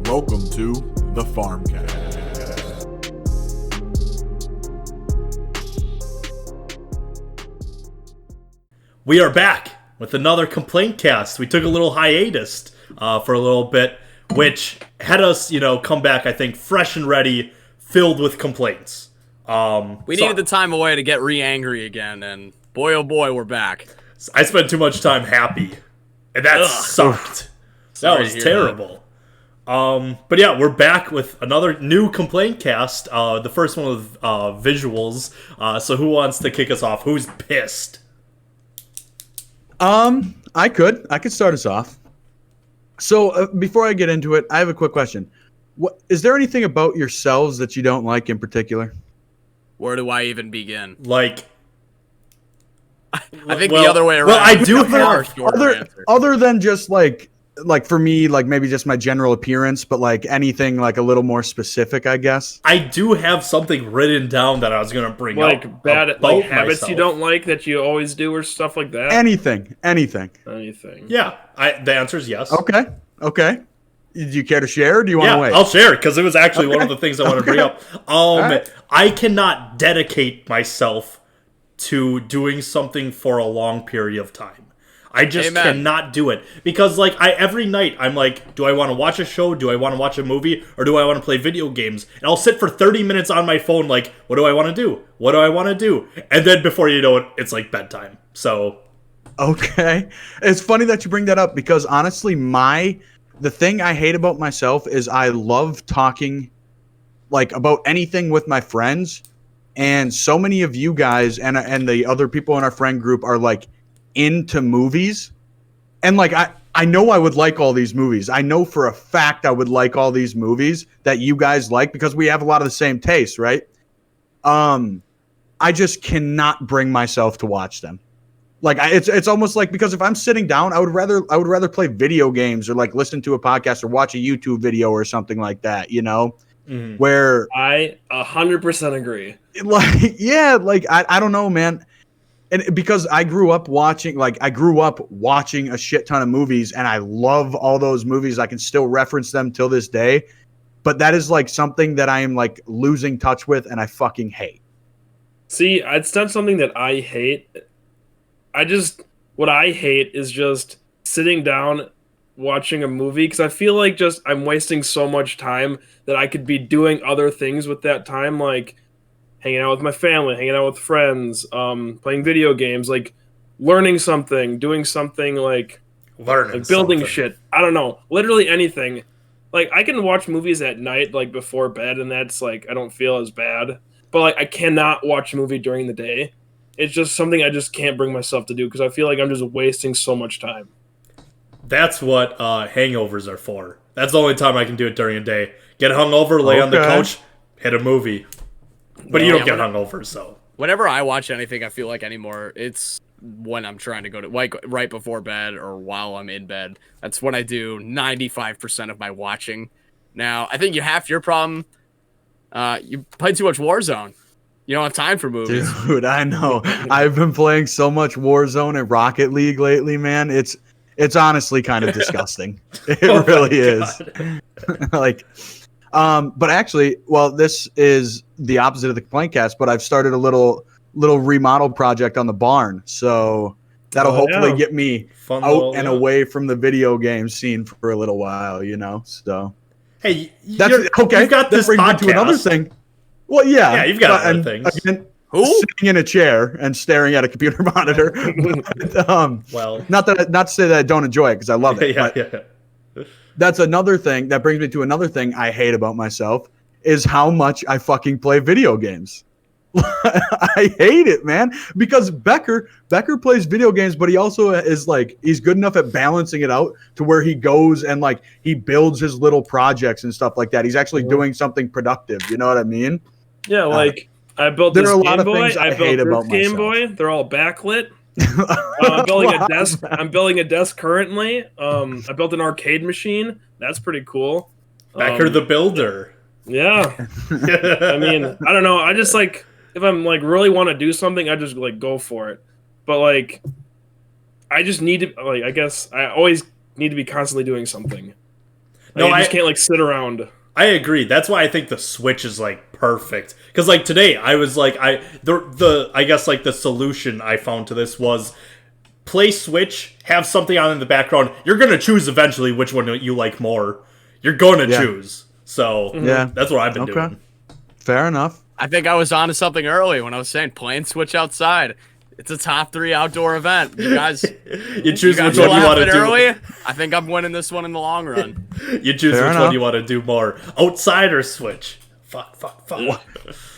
Welcome to the FarmCast. We are back with another COMPLAINTCAST. We took a little hiatus for a little bit, which had us, come back, I think, fresh and ready, filled with complaints. We needed the time away to get re-angry again, and boy oh boy, we're back. I spent too much time happy, and that sucked. That was terrible. But yeah, we're back with another new COMPLAINTCAST. The first one with visuals. So who wants to kick us off? Who's pissed? I could start us off. So before I get into it, I have a quick question. Is there anything about yourselves that you don't like in particular? Where do I even begin? Like, I think the other way around. Well, I do have other than just like for me, like maybe just my general appearance, but like anything like a little more specific, I guess. I do have something written down that I was gonna bring up. Like bad like habits myself. you don't like that you always do or stuff like that? Anything. Yeah, the answer is yes. Okay. Do you care to share, or do you want to wait? I'll share, because it was actually one of the things I want to bring up. Right. I cannot dedicate myself to doing something for a long period of time. I just cannot do it. Because, like, every night, I'm like, do I want to watch a show? Do I want to watch a movie? Or do I want to play video games? And I'll sit for 30 minutes on my phone, like, what do I want to do? What do I want to do? And then before you know it, it's like bedtime. So. Okay. It's funny that you bring that up, because honestly, the thing I hate about myself is I love talking, like, about anything with my friends. And so many of you guys and the other people in our friend group are, like, into movies. And, like, I know I would like all these movies. I know for a fact I would like all these movies that you guys like, because we have a lot of the same tastes, right? I just cannot bring myself to watch them. Like, it's almost like, because if I'm sitting down, I would rather play video games or like listen to a podcast or watch a YouTube video or something like that, Mm-hmm. Where I 100% agree. Like, yeah, like I don't know, man. And because I grew up watching a shit ton of movies, and I love all those movies. I can still reference them till this day. But that is like something that I am like losing touch with, and I fucking hate. See, it's not something that I hate. What I hate is just sitting down watching a movie, because I feel like just I'm wasting so much time that I could be doing other things with that time, like hanging out with my family, hanging out with friends, playing video games, like learning something, doing something like building something. Shit. I don't know, literally anything. Like, I can watch movies at night, like before bed, and that's like I don't feel as bad. But like, I cannot watch a movie during the day. It's just something I just can't bring myself to do, because I feel like I'm just wasting so much time. That's what hangovers are for. That's the only time I can do it during a day. Get hungover, lay on the couch, hit a movie. But you don't get hungover, so. Whenever I watch anything, I feel like anymore, it's when I'm trying to go to, like, right before bed or while I'm in bed. That's when I do 95% of my watching. Now, I think half your problem, you play too much Warzone. You don't have time for movies. Dude, I know. I've been playing so much Warzone and Rocket League lately, man. It's honestly kind of disgusting. It really is. Like, but actually, well, this is the opposite of the COMPLAINTCAST, but I've started a little remodel project on the barn. So that'll hopefully get me out and away from the video game scene for a little while, So hey, that's okay. You've got this brings podcast. me to another thing. Well, yeah, you've got other things. Again, sitting in a chair and staring at a computer monitor. Well, not to say that I don't enjoy it, because I love it. Yeah. That's another thing that brings me to another thing I hate about myself, is how much I fucking play video games. I hate it, man, because Becker plays video games, but he also is like, he's good enough at balancing it out to where he goes and like he builds his little projects and stuff like that. He's actually doing something productive. You know what I mean? Yeah, like I built this Game Boy. I built this Game Boy. They're all backlit. I'm building a desk. I'm building a desk currently. I built an arcade machine. That's pretty cool. Becker the builder. Yeah. I mean, I don't know. I just like, if I'm like really want to do something, I just like go for it. But like, I just need to, like, I guess I always need to be constantly doing something. No, you just can't like sit around. I agree. That's why I think the Switch is like perfect. Because like today, I was like, I guess like the solution I found to this was play Switch, have something on in the background. You're gonna choose eventually which one you like more. You're gonna choose. So that's what I've been doing. Fair enough. I think I was onto something early when I was saying playing Switch outside. It's a top 3 outdoor event. You guys, you choose which one you want to do. Early? I think I'm winning this one in the long run. You choose which one you want to do more. Outside or Switch? Fuck.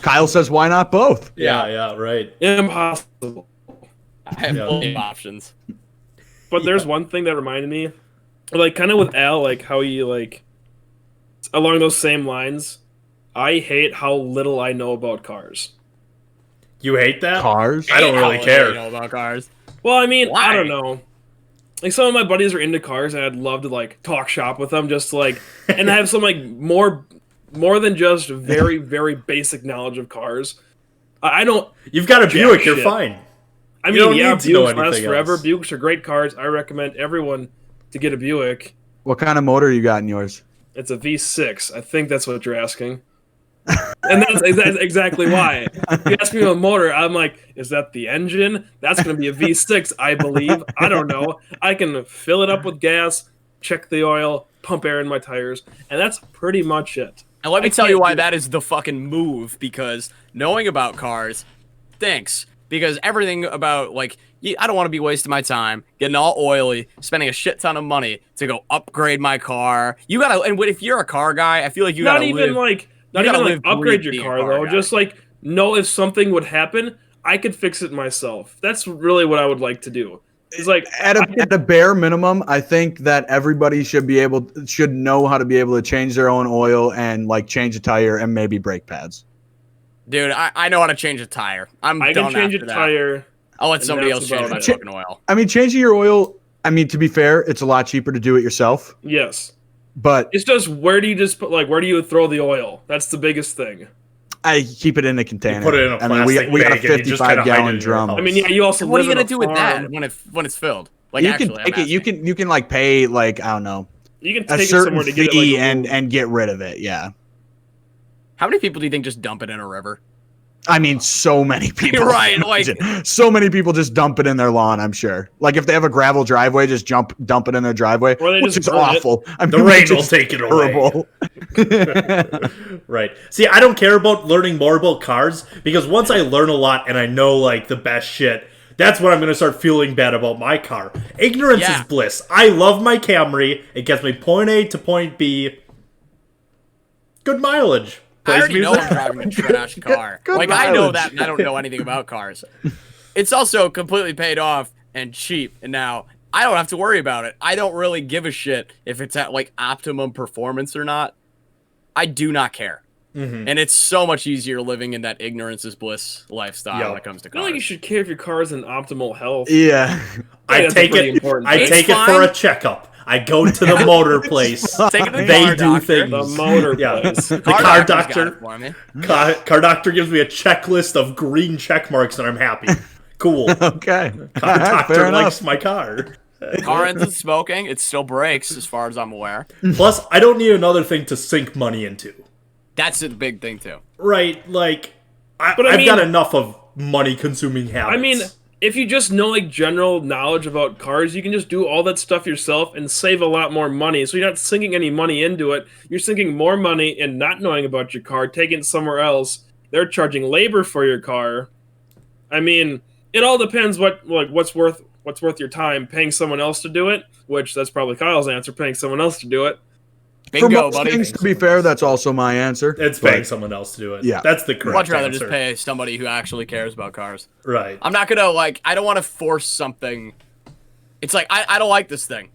Kyle says, why not both? Yeah, right. Impossible. I have plenty of options. But there's one thing that reminded me, like kind of with Al, like how he like along those same lines. I hate how little I know about cars. You hate that? Cars? I don't really care. You know about cars. Well, I mean, Why? I don't know. Like some of my buddies are into cars, and I'd love to like talk shop with them, just to, like, and have some like more than just very very basic knowledge of cars. I don't. You've got a Buick. You're shit. fine. I mean, yeah, Buicks last forever. Buicks are great cars. I recommend everyone to get a Buick. What kind of motor you got in yours? It's a V6. I think that's what you're asking. And that's exactly why. If you ask me about motor, I'm like, is that the engine? That's going to be a V6, I believe. I don't know. I can fill it up with gas, check the oil, pump air in my tires, and that's pretty much it. And let me tell you why that is the fucking move, because knowing about cars stinks. Because everything about, like, I don't want to be wasting my time getting all oily, spending a shit ton of money to go upgrade my car. You gotta, and if you're a car guy, I feel like you gotta Not even like upgrade your car though. Just like know if something would happen, I could fix it myself. That's really what I would like to do. It's like at a bare minimum, I think that everybody should know how to be able to change their own oil and like change a tire and maybe brake pads. Dude, I know how to change a tire. I can change a tire. I'll let somebody else change my fucking oil. I mean, changing your oil. I mean, to be fair, it's a lot cheaper to do it yourself. Yes. But it's just where do you throw the oil? That's the biggest thing. I keep it in a container. You put it in a plastic we got a bag 55-gallon drum. I mean, yeah, you also. What are you gonna do with that when it's filled? Like, you can take it. You can like pay like I don't know. You can take a certain it somewhere to get fee it and get rid of it. Yeah. How many people do you think just dump it in a river? I mean, so many people. Right, like so many people just dump it in their lawn. I'm sure. Like if they have a gravel driveway, just dump it in their driveway. Or they which just is awful. I mean, the rain will take it away. Right. See, I don't care about learning more about cars because once I learn a lot and I know like the best shit, that's when I'm going to start feeling bad about my car. Ignorance is bliss. I love my Camry. It gets me point A to point B. Good mileage. I already know I'm driving a trash car. Good like, mileage. I know that, and I don't know anything about cars. It's also completely paid off and cheap, and now I don't have to worry about it. I don't really give a shit if it's at, like, optimum performance or not. I do not care. Mm-hmm. And it's so much easier living in that ignorance is bliss lifestyle when it comes to cars. I feel like you should care if your car is in optimal health. Yeah. I take it for a checkup. I go to the motor place. They do things. The motor place. The car doctor. Car doctor gives me a checklist of green check marks, and I'm happy. Cool. Okay. Car doctor likes my car. Car engine smoking. It still brakes, as far as I'm aware. Plus, I don't need another thing to sink money into. That's a big thing too. Right. Like, I've got enough of money-consuming habits. I mean, if you just know like general knowledge about cars, you can just do all that stuff yourself and save a lot more money. So you're not sinking any money into it. You're sinking more money in not knowing about your car, taking it somewhere else. They're charging labor for your car. I mean, it all depends what's worth your time. Paying someone else to do it, which that's probably Kyle's answer. Paying someone else to do it. Bingo, for most buddy. things, to be fair, that's also my answer. It's paying someone else to do it. Yeah. That's the correct I'd much rather answer. just pay somebody who actually cares about cars. Right. I'm not gonna, I don't want to force something. It's like, I don't like this thing.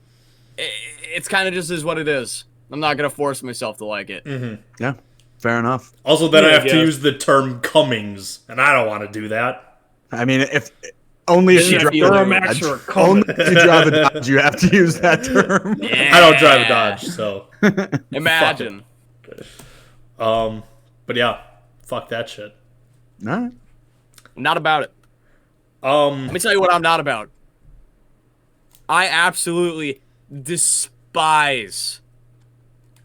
It's kind of just is what it is. I'm not gonna force myself to like it. Mm-hmm. Yeah, fair enough. Also, then I have to use the term Cummings, and I don't want to do that. I mean, if only if you drive a Dodge, you have to use that term. Yeah. I don't drive a Dodge, so imagine. But yeah, fuck that shit. All right. I'm not about it. Let me tell you what I'm not about. I absolutely despise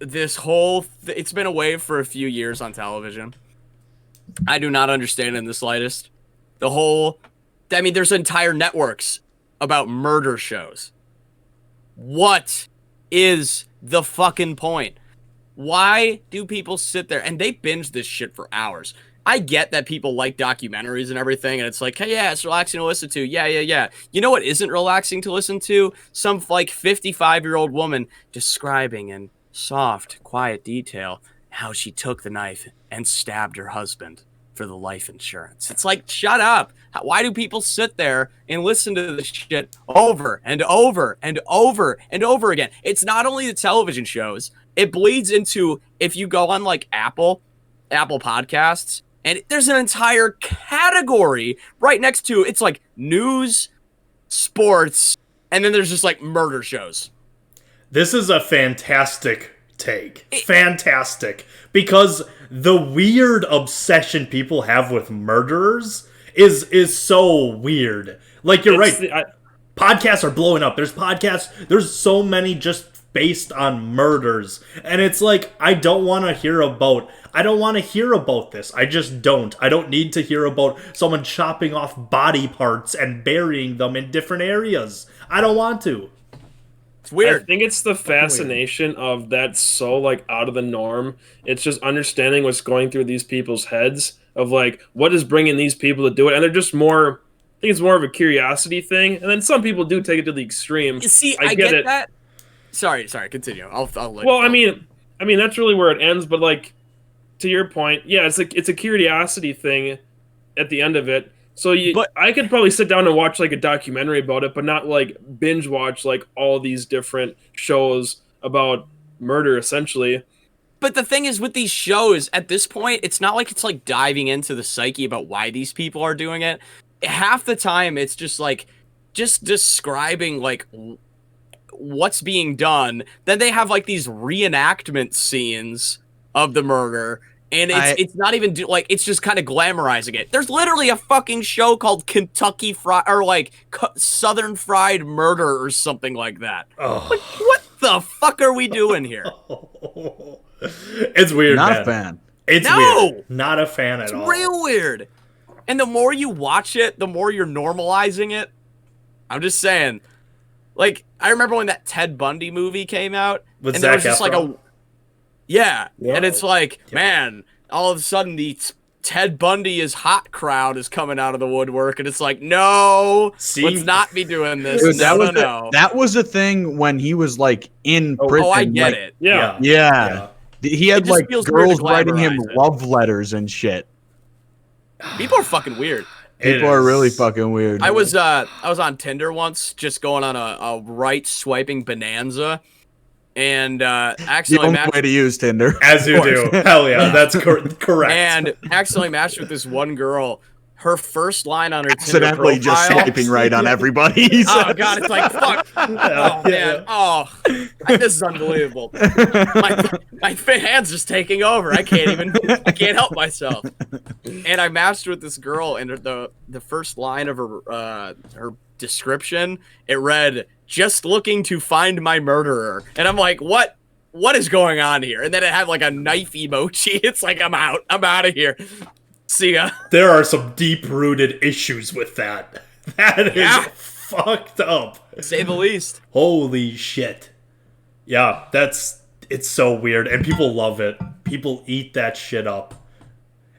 this whole it's been a wave for a few years on television. I do not understand in the slightest. There's entire networks about murder shows. What is the fucking point? Why do people sit there and they binge this shit for hours? I get that people like documentaries and everything, and it's like, hey, yeah, it's relaxing to listen to. Yeah. You know what isn't relaxing to listen to? Some, like, 55-year-old woman describing in soft, quiet detail how she took the knife and stabbed her husband for the life insurance. It's like, shut up. Why do people sit there and listen to this shit over and over and over and over again? It's not only the television shows. It bleeds into, if you go on, like, Apple Podcasts, and there's an entire category right next to it's like news, sports, and then there's just like murder shows. This is a fantastic take. Fantastic. Because the weird obsession people have with murderers is so weird. Like, you're right. Podcasts are blowing up. There's podcasts. There's so many just based on murders. And it's like, I don't want to hear about this. I just don't. I don't need to hear about someone chopping off body parts and burying them in different areas. I don't want to. It's weird. I think it's the fascination of that's so, like, out of the norm. It's just understanding what's going through these people's heads of, like, what is bringing these people to do it. And they're just more, I think it's more of a curiosity thing. And then some people do take it to the extreme. See, I get it. That. Sorry, continue. I'll let Well, I mean, that's really where it ends, but, like, to your point, yeah, it's a curiosity thing at the end of it. So I could probably sit down and watch, like, a documentary about it, but not, like, binge watch, like, all these different shows about murder, essentially. But the thing is, with these shows, at this point, it's not like it's, like, diving into the psyche about why these people are doing it. Half the time, it's just, like, just describing, like, what's being done. Then they have, like, these reenactment scenes of the murder. And it's not even like it's just kind of glamorizing it. There's literally a fucking show called Kentucky Fried or like Southern Fried Murder or something like that. Oh. Like, what the fuck are we doing here? It's weird. Not a fan. It's weird. Not a fan at all. It's real weird. And the more you watch it, the more you're normalizing it. I'm just saying. Like, I remember when that Ted Bundy movie came out, with and Zac there was just Efron? like Yeah, and it's like, man, all of a sudden the Ted Bundy is hot crowd is coming out of the woodwork, and it's like, no, let's not be doing this. Dude, No. That was a thing when he was, like, in prison. Oh, I get like, it. Yeah. He had, like, girls writing him it. love letters and shit. People are fucking weird. People are really fucking weird. I was on Tinder once, just going on a right swiping bonanza. And accidentally the only way to use Tinder. As you do. Hell yeah, that's correct. And accidentally matched with this one girl. Her first line on her accidentally Tinder profile, just swiping right on everybody. Oh god, it's like fuck. Oh man. Oh, this is unbelievable. My hand's just taking over. I can't help myself. And I matched with this girl, and the first line of her description, it read, "Just looking to find my murderer." And I'm like, what is going on here? And then it had like a knife emoji. It's like, I'm out of here. See ya. There are some deep-rooted issues with that. That is fucked up. To say the least. Holy shit. Yeah, it's so weird, and people love it. People eat that shit up.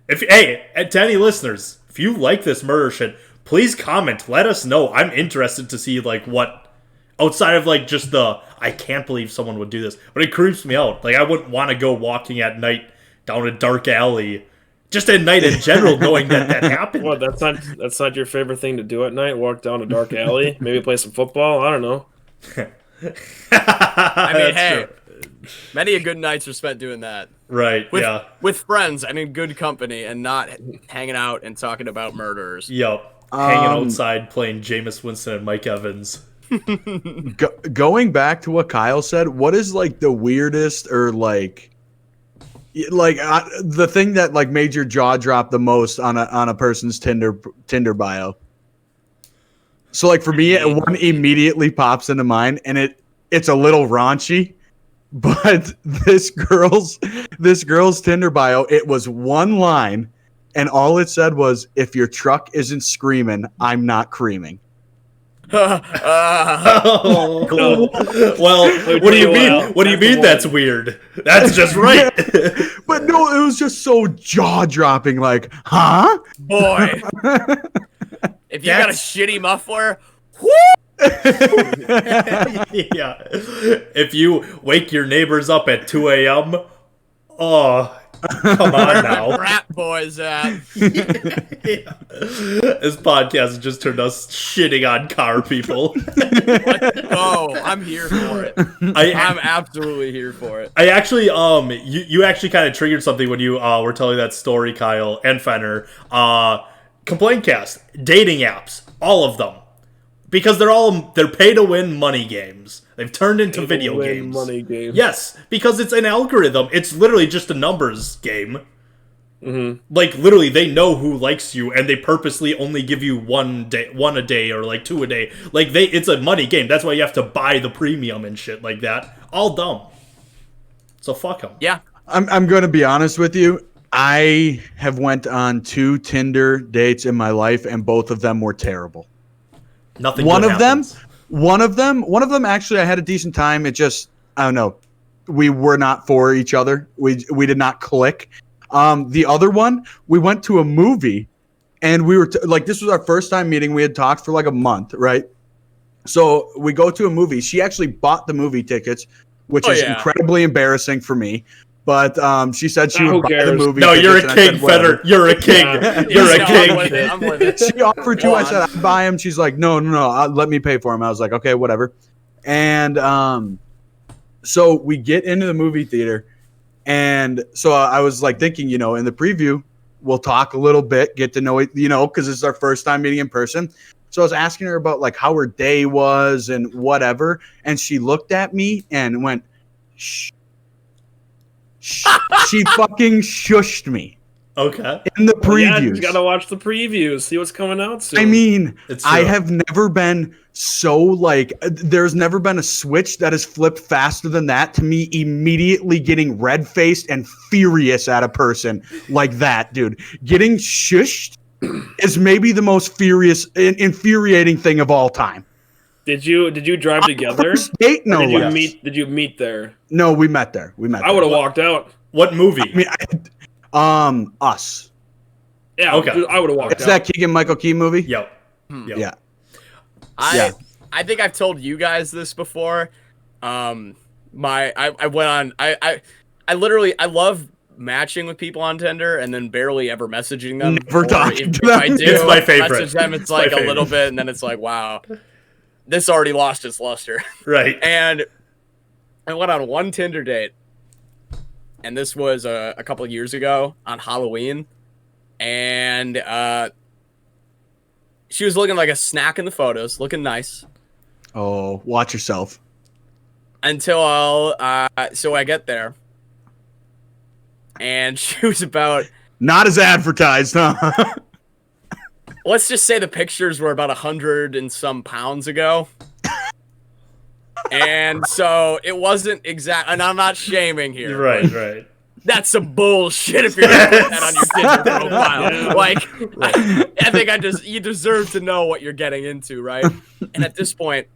To any listeners, if you like this murder shit, please comment. Let us know. I'm interested to see, like, what, outside of, like, just I can't believe someone would do this, but it creeps me out. Like, I wouldn't want to go walking at night down a dark alley, just at night in general, knowing that happened. What, that's not your favorite thing to do at night? Walk down a dark alley? Maybe play some football? I don't know. I mean, hey, many a good nights are spent doing that. Right, with friends and in good company, and not hanging out and talking about murderers. Yep. Hanging outside playing Jameis Winston and Mike Evans. Going back to what Kyle said, what is, like, the weirdest or, like the thing that, like, made your jaw drop the most on a person's Tinder bio? So, like, for me, one immediately pops into mind, and it's a little raunchy, But this girl's Tinder bio, it was one line, and all it said was, "If your truck isn't screaming, I'm not creaming." Oh, cool. Well, what do you mean? What do you mean that's weird? That's just right. But no, it was just so jaw-dropping. Like, huh? Boy, if you got a shitty muffler, Yeah. If you wake your neighbors up at 2 a.m., oh, come on now. Rat boys out. Yeah. This podcast has just turned us shitting on car people. Oh, I'm here for it. I'm absolutely here for it. I actually, you actually kind of triggered something when you were telling that story, Kyle and Fenner. ComplaintCast, dating apps, all of them. Because they're pay to win money games. They've turned into video games. Money games. Yes, because it's an algorithm. It's literally just a numbers game. Mm-hmm. Like literally, they know who likes you, and they purposely only give you one a day, or like 2 a day. Like it's a money game. That's why you have to buy the premium and shit like that. All dumb. So fuck them. Yeah. I'm going to be honest with you. I have went on 2 Tinder dates in my life, and both of them were terrible. Nothing. One good of them, happens. one of them. Actually, I had a decent time. It just, I don't know, we were not for each other. We did not click. The other one, we went to a movie, and we were like, this was our first time meeting. We had talked for like a month, right? So we go to a movie. She actually bought the movie tickets, which is incredibly embarrassing for me. But she said she would buy the movie. No, tickets, you're a king, Feder. You're a king. You're a king. I'm with it. She offered to. I said I'd buy him. She's like, no, let me pay for him. I was like, okay, whatever. And so we get into the movie theater, and so I was like thinking, in the preview, we'll talk a little bit, get to know it, because it's our first time meeting in person. So I was asking her about like how her day was and whatever, and she looked at me and went, shh. She fucking shushed me. Okay. In the previews. Yeah, you gotta watch the previews, see what's coming out soon. I mean, It's I true. have never been so like, there's never been a switch that has flipped faster than that to me immediately getting red-faced and furious at a person like that, dude. Getting shushed is maybe the most infuriating thing of all time. Did you drive together? First date, no. Did you meet there? No, we met there. I would have walked out. What movie? I mean, Us. Yeah, Okay. I would have walked It's out. that Keegan-Michael Key movie? Yep. Yeah. I think I've told you guys this before. I went on. I love matching with people on Tinder and then barely ever messaging them. Never Or talking if to them. I do It's my favorite. message them, it's like a little bit, and then it's like, wow, this already lost its luster. Right. And I went on one Tinder date, and this was a couple of years ago on Halloween, and she was looking like a snack in the photos, looking nice. Oh, watch yourself. Until so I get there, and she was about, Not as advertised, huh? let's just say the pictures were about 100 and some pounds ago. And so it wasn't exact, and I'm not shaming here. Right. That's some bullshit if you're gonna put that on your Tinder profile. Yeah. Like, I think you deserve to know what you're getting into, right? And at this point,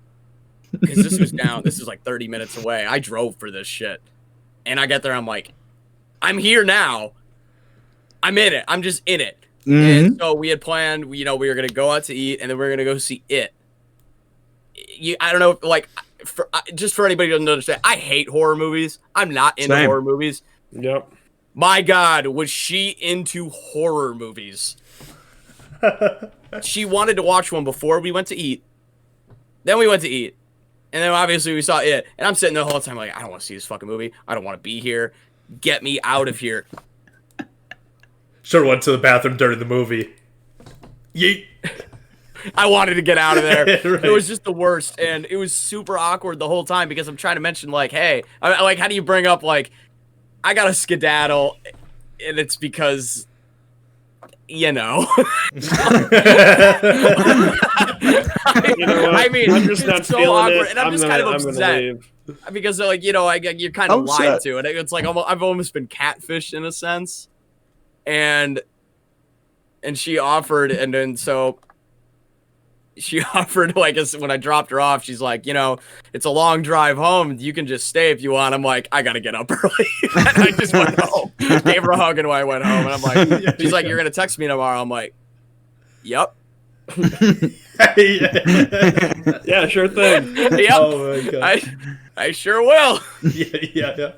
because this was like 30 minutes away, I drove for this shit. And I get there, I'm like, I'm here now. I'm in it. I'm just in it. Mm-hmm. And so we had planned, we were gonna go out to eat, and then we were gonna go see It. I don't know, like, just for anybody who doesn't understand, I hate horror movies. I'm not into Same. horror movies. Yep. My God, was she into horror movies? She wanted to watch one before we went to eat. Then we went to eat. And then obviously we saw It. And I'm sitting there the whole time like, I don't want to see this fucking movie. I don't want to be here. Get me out of here. Sure went to the bathroom during the movie. Yeet. I wanted to get out of there. Right. It was just the worst. And it was super awkward the whole time because I'm trying to mention, like, hey, like, how do you bring up, like, I got to skedaddle, and it's because, I mean, I'm just not it's so feeling awkward, it. and I'm just kind of upset. Leave. because like you're kind of I'm lied sad. to, and it's like I've almost been catfished in a sense, and she offered, and then so she offered like when I dropped her off, she's like, it's a long drive home, you can just stay if you want. I'm like, I gotta get up early. And I just went home, gave her a hug, and I went home, and I'm like, she's like, you're gonna text me tomorrow. I'm like, yep. Yeah, sure thing. Yep. Oh my god. I sure will. Yeah.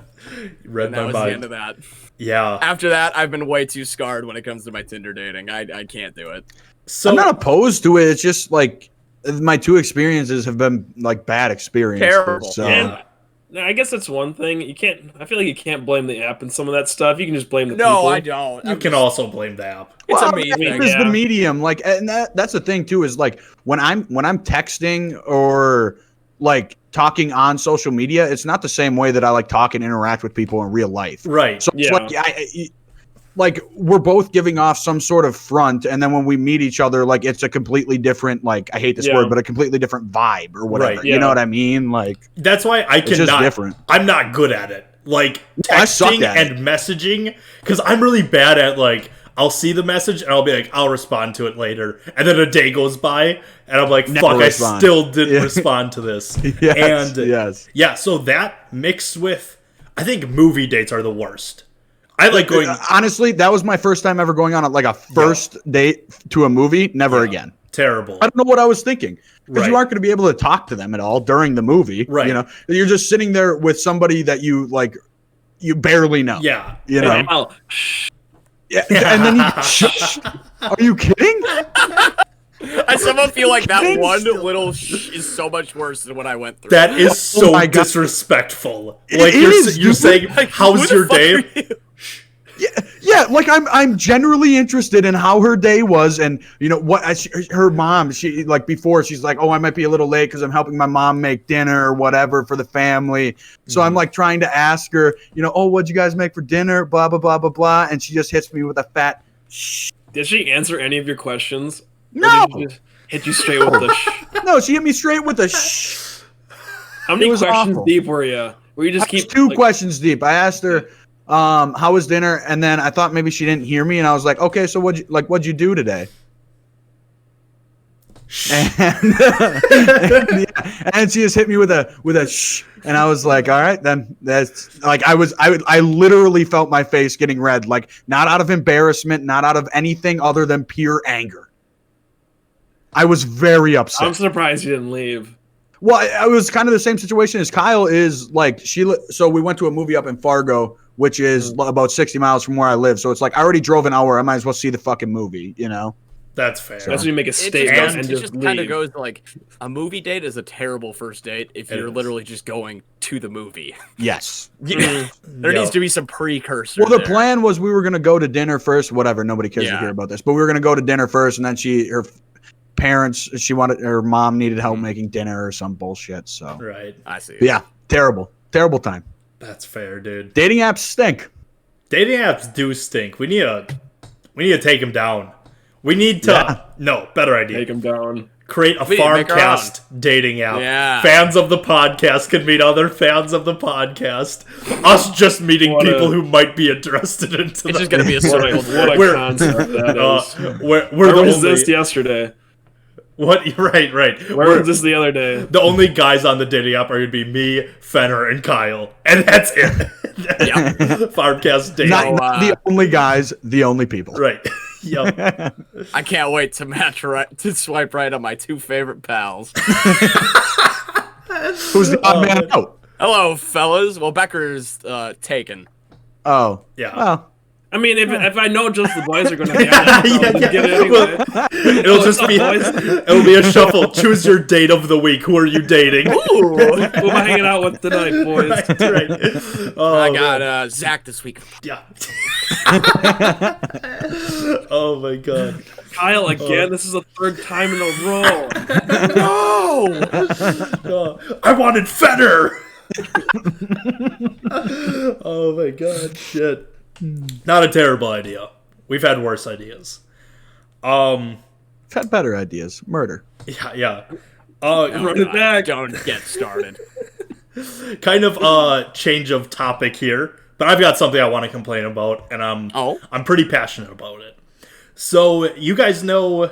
Read And that my was mind. the end of that. Yeah. After that, I've been way too scarred when it comes to my Tinder dating. I can't do it. So I'm not opposed to it. It's just like my 2 experiences have been like bad experiences. Terrible. So. And I guess that's one thing. I feel like you can't blame the app and some of that stuff. You can just blame the No, people. I don't. you can also blame the app. It's Well, amazing. I mean, Is yeah. the medium like, and that's the thing too, is like when I'm texting or like talking on social media, it's not the same way that I like talk and interact with people in real life. Right. So it's Yeah. like we're both giving off some sort of front, and then when we meet each other, like it's a completely different, like I hate this Yeah. word, but a completely different vibe or whatever. Right, You yeah. know what I mean? Like That's why I it's just cannot. different. I'm not good at it. Like I suck texting at it. and messaging, because I'm really bad at like I'll see the message and I'll be like, I'll respond to it later, and then a day goes by and I'm like, Never fuck, respond. I still didn't Yeah. respond to this. Yes, and yes. yeah, so that mixed with, I think movie dates are the worst. I like going. Honestly, that was my first time ever going on like a first date to a movie. Never again. Terrible. I don't know what I was thinking, because Right. you aren't going to be able to talk to them at all during the movie. Right. You know, you're just sitting there with somebody that you like, you barely know. Yeah. You know. Well, Yeah. And then you. Shh. Are you kidding? I somehow feel like that Thanks. one little is so much worse than what I went through. That is so my God. disrespectful. It Like is, you're dude. saying, Like, how's who the your fuck day? are you? Yeah. Like I'm generally interested in how her day was, and what her mom. She like before she's like, oh, I might be a little late because I'm helping my mom make dinner or whatever for the family. So I'm like trying to ask her, oh, what'd you guys make for dinner? Blah blah blah blah blah, and she just hits me with a fat. Shh. did she answer any of your questions? Or No. did she just hit you straight with the shh? No, she hit me straight with a shh. How many It was questions awful. deep were you? Were you just I was keep 2 like, questions deep. I asked her, how was dinner? And then I thought maybe she didn't hear me, and I was like, okay, so what'd you do today? And she just hit me with a shh, and I was like, all right, then that's like I literally felt my face getting red, like not out of embarrassment, not out of anything other than pure anger. I was very upset. I'm surprised you didn't leave. Well, I was kind of the same situation as Kyle is. Like so we went to a movie up in Fargo, which is about 60 miles from where I live. So it's like I already drove an hour. I might as well see the fucking movie, That's fair. That's when you make a It statement and just just kind of leave. goes to like a movie date is a terrible first date if It you're is. literally just going to the movie. Yes. There needs to be some precursor. Well, the there. plan was we were going to go to dinner first. Whatever. Nobody cares to Yeah. hear about this. But we were going to go to dinner first, and then her parents, her mom needed help making dinner or some bullshit. So Right. I see. yeah, terrible time. That's fair, dude. Dating apps stink. Dating apps do stink. We need to take them down. We need to better idea. Take him down. Create a We need to make our Farmcast dating app. Yeah. Fans of the podcast can meet other fans of the podcast. Us just meeting What a- people who might be interested in It's just gonna be a What circle. a, what a We're- concept that is. we're Where the was only, this yesterday? what right. Where We're- was this the other day? the only guys on the dating app are going to be me, Fenner, and Kyle. And that's it. Yeah. Farmcast dating. Not the only guys, the only people. Right. Yep. I can't wait to swipe right on my 2 favorite pals. Who's the odd man out? Hello, fellas. Well, Becker's taken. Oh, Yeah. well, I mean, if I know just the boys are going to be on it, I'll just get it anyway. It'll just be it'll be a shuffle. Choose your date of the week. Who are you dating? Ooh. Who am I hanging out with tonight, boys? Right. Oh, I got Zach this week. yeah. Oh my god. Kyle again. This is the 3rd time in a row. Oh, I wanted Fenner. Oh my god. Shit. Not a terrible idea. We've had worse ideas. I've had better ideas. Murder. Yeah. Run it back. Don't get started. Kind of a change of topic here, but I've got something I want to complain about, and I'm pretty passionate about it. So you guys know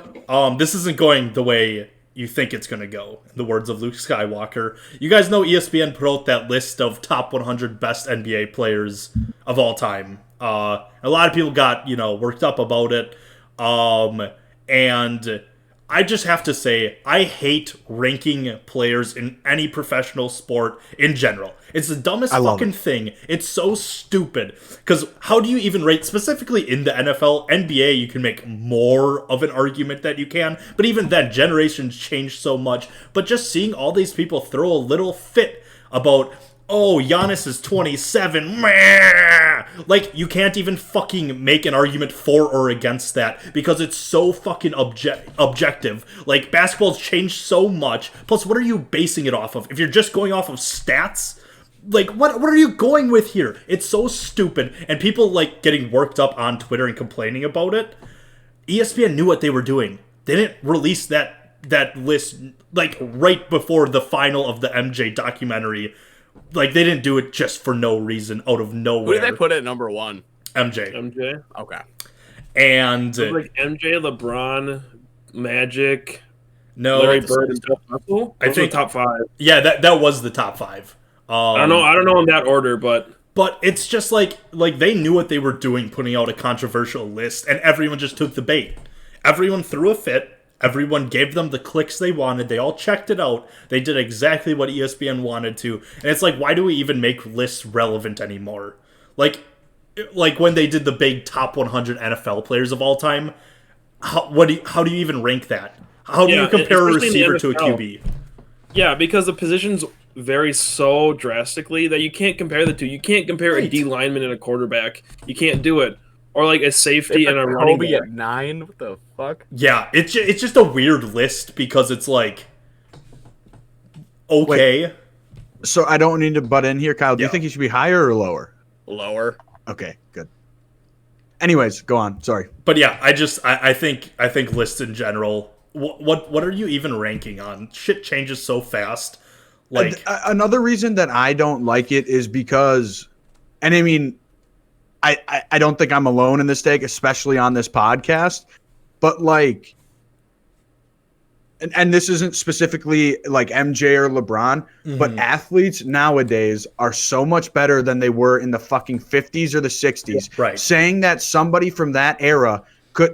this isn't going the way you think it's going to go, in the words of Luke Skywalker. You guys know ESPN put out that list of top 100 best NBA players of all time. A lot of people got, worked up about it. And I just have to say, I hate ranking players in any professional sport in general. It's the dumbest fucking thing. It's so stupid. Because how do you even rate, specifically in the NFL, NBA, you can make more of an argument that you can. But even then, generations change so much. But just seeing all these people throw a little fit about, oh, Giannis is 27. Meh. Like, you can't even fucking make an argument for or against that because it's so fucking objective. Like, basketball's changed so much. Plus, what are you basing it off of? If you're just going off of stats, like, what are you going with here? It's so stupid. And people, like, getting worked up on Twitter and complaining about it. ESPN knew what they were doing. They didn't release that list, like, right before the final of the MJ documentary. Like, they didn't do it just for no reason, out of nowhere. Who did they put at number 1? MJ. Okay. And like MJ, LeBron, Magic, no, Larry Bird, and Bill Russell. I think top 5. Yeah, that was the top 5. I don't know in that order, but it's just like they knew what they were doing, putting out a controversial list, and everyone just took the bait. Everyone threw a fit. Everyone gave them the clicks they wanted. They all checked it out. They did exactly what ESPN wanted to. And it's like, why do we even make lists relevant anymore? Like when they did the big top 100 NFL players of all time, how do you even rank that? How do you compare a receiver to a QB? Yeah, because the positions vary so drastically that you can't compare the two. You can't compare a D lineman and a quarterback. You can't do it. Or like a safety and a running back. At 9? What the fuck? Yeah, it's just a weird list because it's like, okay. Wait, so I don't need to butt in here, Kyle. Do you think he should be higher or lower? Lower. Okay, good. Anyways, go on. Sorry. But yeah, I think lists in general. What are you even ranking on? Shit changes so fast. Like another reason that I don't like it is because, and I mean, I don't think I'm alone in this take, especially on this podcast, but like, and this isn't specifically like MJ or LeBron, but athletes nowadays are so much better than they were in the fucking 50s or the 60s. Yeah, right. Saying that somebody from that era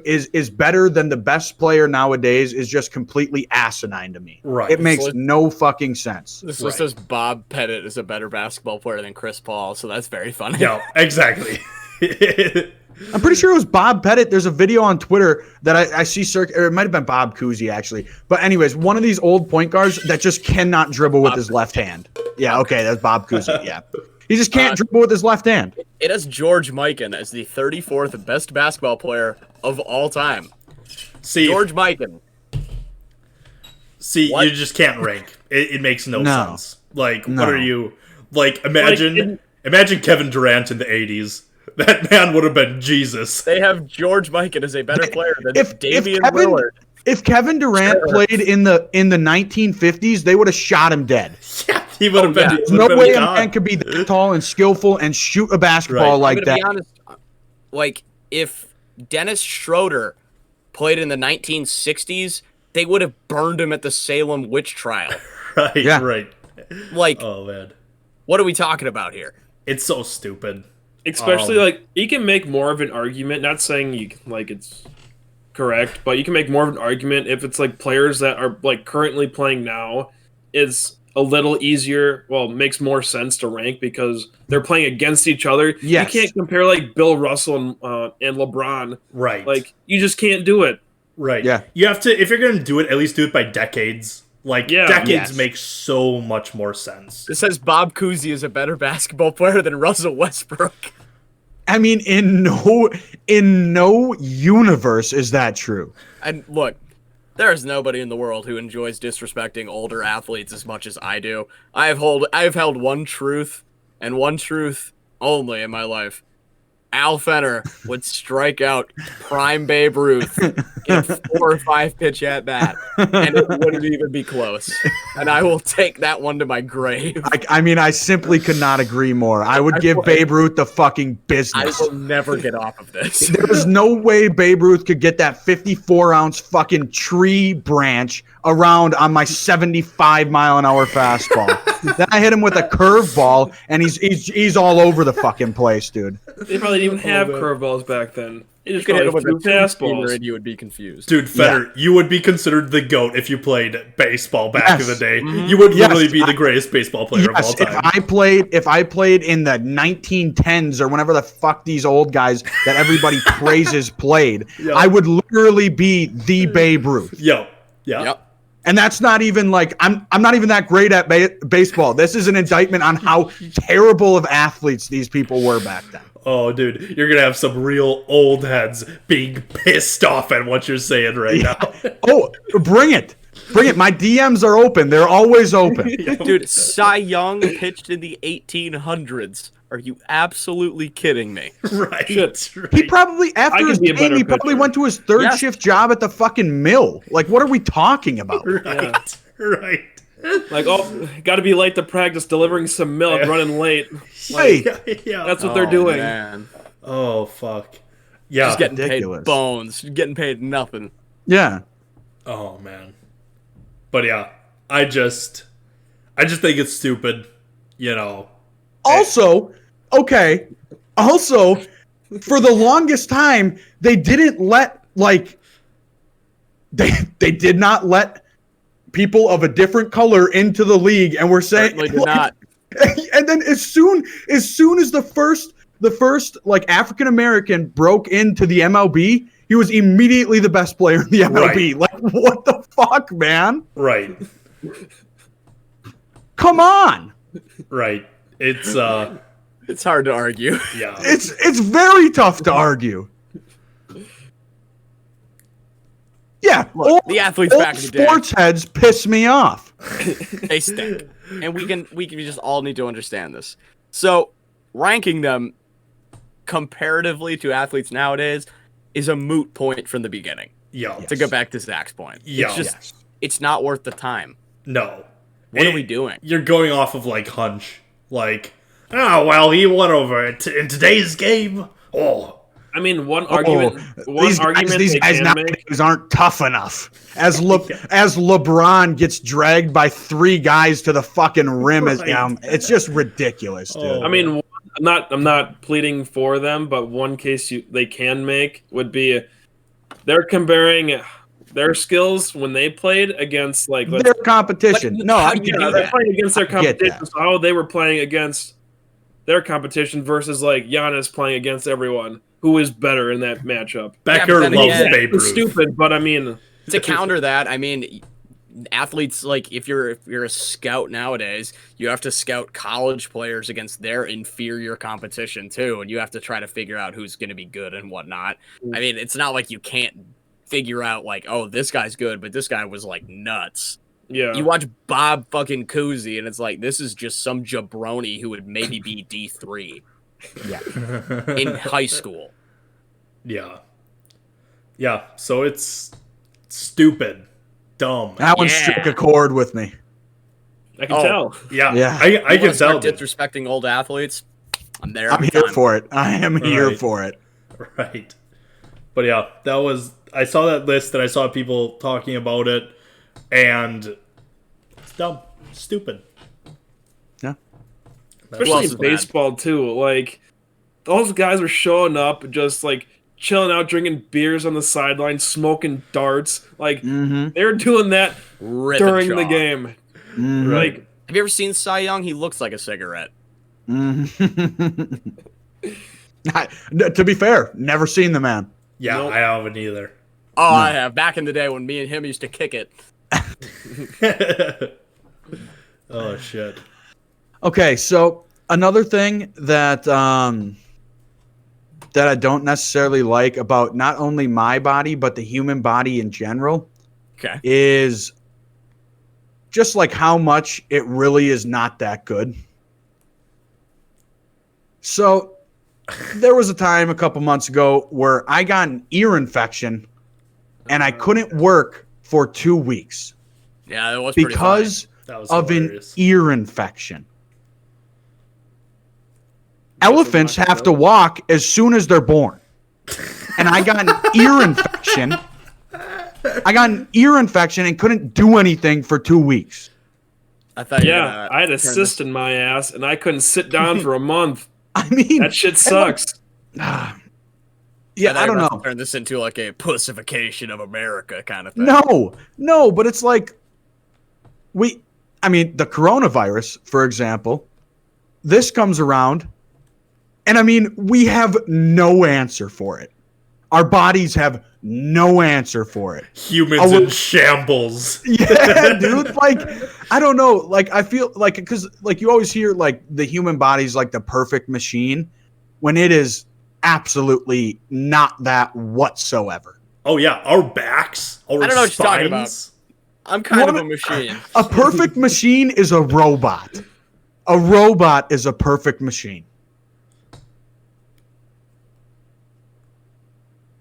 is better than the best player nowadays is just completely asinine to me. Right. It makes no fucking sense. This list says Bob Pettit is a better basketball player than Chris Paul, so that's very funny. Yeah, exactly. I'm pretty sure it was Bob Pettit. There's a video on Twitter that I see or it might have been Bob Cousy, actually. But anyways, one of these old point guards that just cannot dribble with his left hand. Yeah, okay, that's Bob Cousy, yeah. He just can't dribble with his left hand. It has George Mikan as the 34th best basketball player of all time. See, George Mikan. See, what? You just can't rank. It makes no sense. Like, what are you... Like, imagine Kevin Durant in the 80s. That man would have been Jesus. They have George Mikan as a better player than Damian Lillard. If Kevin Durant played in the 1950s, they would have shot him dead. Yeah, he would have been. There's no way a man could be that tall and skillful and shoot a basketball like that. I'm gonna be honest, like if Dennis Schroeder played in the 1960s, they would have burned him at the Salem witch trial. Right. Yeah. Right. Like, oh man, what are we talking about here? It's so stupid. Especially like you can make more of an argument. Not saying it's correct, but you can make more of an argument if it's like players that are like currently playing now. It's a little easier. Well, makes more sense to rank because they're playing against each other. Yes. You can't compare like Bill Russell and LeBron. Right. Like you just can't do it. Right. Yeah. You have to, if you're going to do it, at least do it by decades. Like, decades make so much more sense. It says Bob Cousy is a better basketball player than Russell Westbrook. I mean, in no universe is that true. And look, there is nobody in the world who enjoys disrespecting older athletes as much as I do. I have held one truth, and one truth only in my life. Al Fenner would strike out prime Babe Ruth in a 4 or 5 pitch at bat, and it wouldn't even be close. And I will take that one to my grave. I mean, I simply could not agree more. I would give Babe Ruth the fucking I business. will never get off of this. There's no way Babe Ruth could get that 54-ounce fucking tree branch around on my 75-mile-an-hour fastball. Then I hit him with a curveball, and he's all over the fucking place, dude. They probably didn't even have curveballs back then. They You just could hit probably him with a threw fastball, fastballs. and you would be confused. Dude, Feder, you would be considered the GOAT if you played baseball back in Yes. the day. You would Yes, literally be the greatest baseball player of all Yes, time. if I played in the 1910s or whenever the fuck these old guys that everybody praises played, Yep. I would literally be the Babe Ruth. Yo. Yeah. Yep. And that's not even like I'm not even that great at baseball. This is an indictment on how terrible of athletes these people were back then. Oh, dude, you're going to have some real old heads being pissed off at what you're saying right now. Oh, bring it. Bring it. My DMs are open. They're always open. Dude, Cy Young pitched in the 1800s. Are you absolutely kidding me? Right. Shit. right. He probably, after I his could be a game, better he probably pitcher. went to his third Yeah. shift job at the fucking mill. Like, what are we talking about? Right. Right. Like, oh, got to be late to practice, delivering some milk, Yeah. running late. Hey, Yeah. That's what they're doing. Man. Oh, fuck. Yeah. Just getting ridiculous. paid bones. Getting paid nothing. yeah. Oh, man. But yeah, I just think it's stupid, you know. Also, okay. Also, for the longest time, they didn't let they did not let people of a different color into the league, and we're saying Certainly did not. And then as soon as the first like African American broke into the MLB, he was immediately the best player in the MLB. Right. Like, what the fuck, man? Right. Come on. Right. It's It's hard to argue. yeah. It's very tough to argue. Yeah, all, The athletes all back in the day, sports heads piss me off. they stink, and we can just all need to understand this. So, ranking them comparatively to athletes nowadays is a moot point from the beginning. Yeah. To go back to Zach's point, Yeah. it's just it's not worth the time. No. What are we doing? You're going off of like hunch. Like, oh well, he won over in today's game. Oh. I mean, one argument These they guys can make. nowadays aren't tough enough. As LeBron gets dragged by 3 guys to the fucking rim, Right. it's just ridiculous, dude. Oh. I mean, I'm not pleading for them, but one case they can make would be they're comparing their skills when they played against Their competition. Like, no, how I do you get do it. they're that? playing against their I get competition. that. So how they were playing against their competition versus like Giannis playing against everyone who is better in that matchup. Becker but then loves again, Babe It's Ruth. stupid, but I mean, To counter that, I mean, athletes, like if you're a scout nowadays, you have to scout college players against their inferior competition too, and you have to try to figure out who's going to be good and whatnot. I mean, it's not like you can't figure out like, oh, this guy's good, but this guy was like nuts. yeah. You watch Bob fucking Cousy, and it's like, this is just some jabroni who would maybe be D3 in high school. Yeah. Yeah. So it's stupid, dumb. That one Yeah. struck a chord with me. I can Oh. tell. Yeah. Yeah. I You can wanna start tell. Dude. disrespecting old athletes. I'm there. I'm every here time. for it. I am here Right. for it. Right. But yeah, I saw that list and I saw people talking about it, and it's dumb, stupid. Yeah. Especially else in is bad? baseball too. Like those guys were showing up just like chilling out, drinking beers on the sideline, smoking darts. Like they were doing that Ripping during the jaw. game. Like Have you ever seen Cy Young? He looks like a cigarette. To be fair, never seen the man. Yeah, Nope. I haven't either. Oh, I have. Back in the day when me and him used to kick it. Oh shit. Okay, so another thing that that I don't necessarily like about not only my body but the human body in general Okay. is just like how much it really is not that good. So there was a time a couple months ago where I got an ear infection and I couldn't work for 2 weeks. Yeah, that was pretty because That was of hilarious. an ear infection. Elephants have to walk as soon as they're born. And I got an ear infection. I got an ear infection and couldn't do anything for 2 weeks. I thought. Yeah, I had a cyst in my ass, and I couldn't sit down for a month. I mean, That shit sucks. yeah, thought I you don't were about know. to turn this into like a pussification of America kind of thing. No, but it's like the coronavirus, for example, this comes around, and I mean, we have no answer for it. Our bodies have no answer for it. Humans in shambles. Yeah, dude. Like, I don't know. Like, I feel like, because like you always hear like the human body's like the perfect machine, when it is absolutely not that whatsoever. Oh yeah, our backs, our I don't know what you're talking spines. I'm kind of a machine. A perfect machine is a robot. A robot is a perfect machine.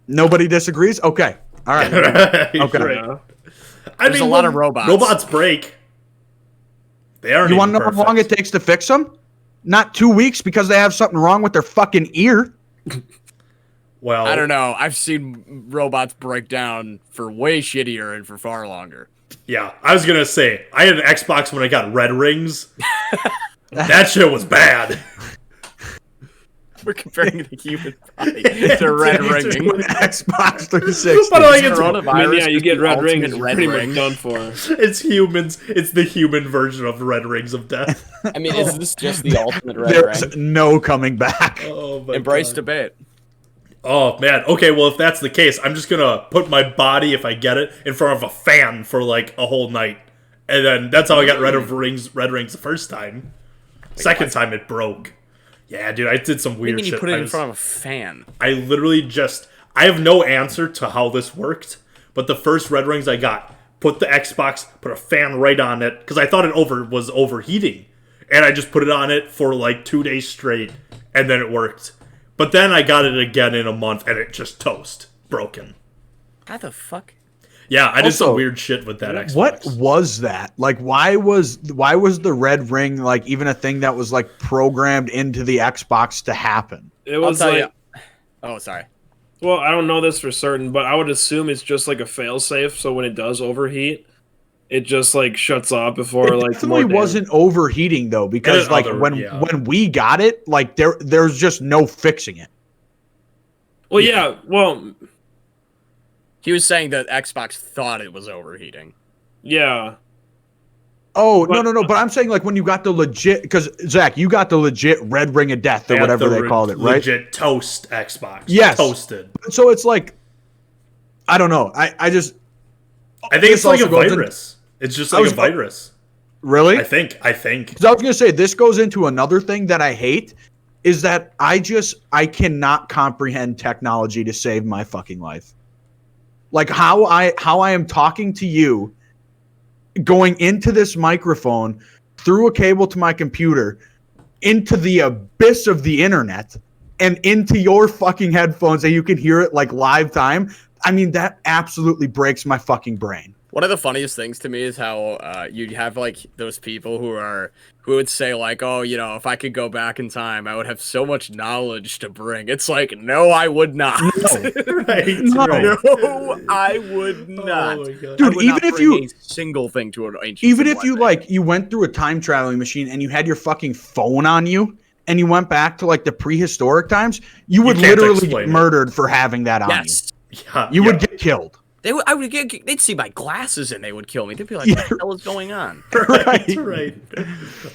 Nobody disagrees? Okay. All right. Okay. Yeah. There's a lot of robots. Robots break. They aren't. You want to know perfect. how long it takes to fix them? Not 2 weeks because they have something wrong with their fucking ear. Well, I don't know. I've seen robots break down for way shittier and for far longer. Yeah, I was gonna say I had an Xbox when I got red rings. That shit was bad. We're comparing the human body to red ringing. Xbox 360. But like it's, I mean, yeah, you get red rings, you're red pretty ring. much done for. it's humans. It's the human version of red rings of death. I mean, is this just the ultimate red There's ring? no coming back. Oh my Embrace God. debate. Oh man. Okay, well if that's the case, I'm just gonna put my body, if I get it, in front of a fan for like a whole night, and then that's how I got red rings the first time. Second time it broke. Yeah, dude, I did some What do you weird mean shit. you put it in front of a fan? I literally just I have no answer to how this worked, but the first red rings I got, put the Xbox, put a fan right on it because I thought it was overheating, and I just put it on it for like 2 days straight, and then it worked. But then I got it again in a month, and it just toast, broken. How the fuck? Yeah, I did Also, some weird shit with that Xbox. What was that? Like, why was the red ring like even a thing that was like programmed into the Xbox to happen? It was I'll tell like, you. Oh, sorry. well, I don't know this for certain, but I would assume it's just like a failsafe. So when it does overheat, it just like shuts off before It like definitely wasn't overheating though, because And like other- when yeah. when we got it, like there's just no fixing it. Well, yeah. Well, He was saying that Xbox thought it was overheating. yeah. Oh But- no! But I'm saying like when you got the legit, because Zach, you got the legit red ring of death or I got whatever the they called it, right? Legit toast Xbox. Yes. Toasted. So it's like, I don't know. I just I think it's This like a also goes in- virus. It's just I like was- a virus. really. I think. Because I was gonna say this goes into another thing that I hate is that I cannot comprehend technology to save my fucking life. Like how I am talking to you, going into this microphone through a cable to my computer, into the abyss of the internet, and into your fucking headphones, and you can hear it like live time. I mean, that absolutely breaks my fucking brain. One of the funniest things to me is how you have like those people who would say like, oh, you know, if I could go back in time, I would have so much knowledge to bring. It's like, no, I would not. Right. No. right. No, I would not. Oh my God. Dude, I would even not if bring you- a single thing to an ancient Even if you civilization. like you went through a time traveling machine and you had your fucking phone on you and you went back to like the prehistoric times, you would can't literally explain get it. murdered for having that on yes, Yeah, you. You would yeah. get killed. they'd see my glasses and they would kill me. They'd be like, Yeah. what the hell is going on? Right. Right.